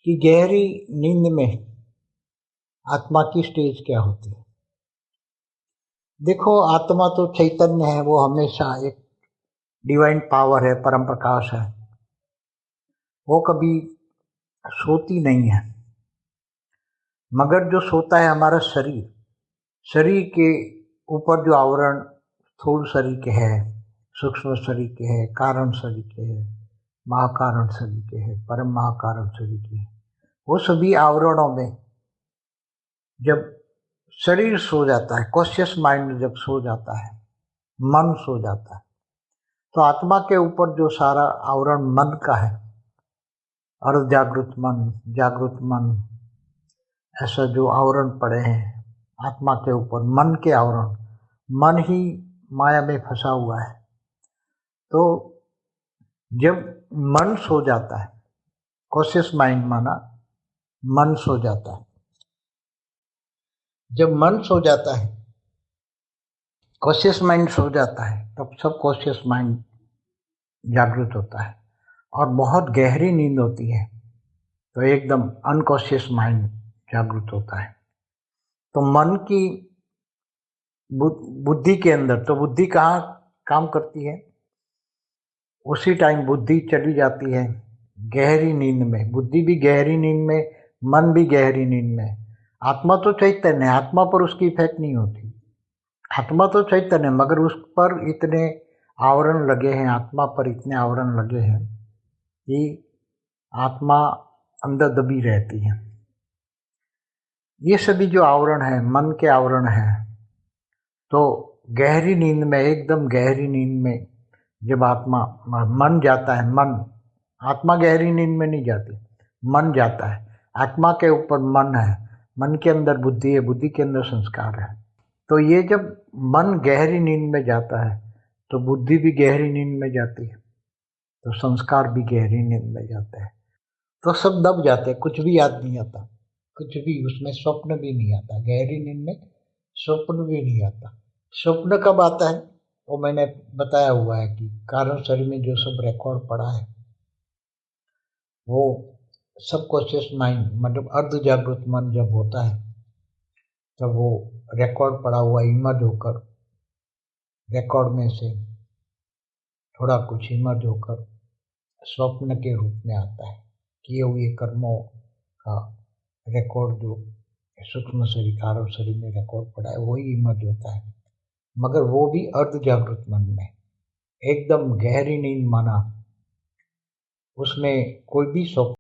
कि गहरी नींद में आत्मा की स्टेज क्या होती है। देखो, आत्मा तो चैतन्य है, वो हमेशा एक डिवाइन पावर है, परम प्रकाश है। वो कभी सोती नहीं है, मगर जो सोता है हमारा शरीर। शरीर के ऊपर जो आवरण स्थूल शरीर के है, सूक्ष्म शरीर के है, कारण शरीर के है, महाकारण शरीर के है, परम महाकारण शरीर के है, वो सभी आवरणों में जब शरीर सो जाता है, कॉन्शियस माइंड जब सो जाता है, मन सो जाता है, तो आत्मा के ऊपर जो सारा आवरण मन का है, अर्ध जागृत मन, ऐसा जो आवरण पड़े हैं आत्मा के ऊपर, मन के आवरण, मन ही माया में फंसा हुआ है। तो जब मन सो जाता है, कॉन्शियस माइंड माना, मन सो जाता है। जब मन सो जाता है, कॉन्शियस माइंड सो जाता है, तब सब कॉन्शियस माइंड जागृत होता है और बहुत गहरी नींद होती है, तो एकदम अनकॉन्शियस माइंड जागृत होता है। तो मन की बुद्धि के अंदर, तो बुद्धि कहाँ काम करती है? उसी टाइम बुद्धि चली जाती है गहरी नींद में। बुद्धि भी गहरी नींद में, मन भी गहरी नींद में। आत्मा तो चैतन्य है, आत्मा पर उसकी इफेक्ट नहीं होती। आत्मा तो चैतन्य है, मगर उस पर इतने आवरण लगे हैं, आत्मा पर इतने आवरण लगे हैं कि आत्मा अंदर दबी रहती है। ये सभी जो आवरण है, मन के आवरण है, तो गहरी नींद में, एकदम गहरी नींद में जब आत्मा, मन जाता है, मन, आत्मा गहरी नींद में नहीं जाती, मन जाता है। आत्मा के ऊपर मन है, मन के अंदर बुद्धि है, बुद्धि के अंदर संस्कार है। तो ये जब मन गहरी नींद में जाता है, तो बुद्धि भी गहरी नींद में जाती है, तो संस्कार भी गहरी नींद में जाते हैं। तो सब दब जाते हैं, कुछ भी याद नहीं आता, कुछ भी उसमें स्वप्न भी नहीं आता। गहरी नींद में स्वप्न भी नहीं आता। स्वप्न कब आता है वो मैंने बताया हुआ है कि कारण शरीर में जो सब रिकॉर्ड पड़ा है, वो सबकॉन्शियस माइंड, मतलब अर्ध जागृत मन जब होता है, तब वो रिकॉर्ड पड़ा हुआ इमर्ज होकर, रिकॉर्ड में से थोड़ा कुछ इमर्ज होकर स्वप्न के रूप में आता है। किए हुए कर्मों का रिकॉर्ड जो सूक्ष्म शरीर, कारण शरीर में रिकॉर्ड पड़ा है, वही इमर्ज होता है, मगर वो भी अर्ध जागृत मन में, एकदम गहरी नींद माना, उसमें कोई भी स्वप्न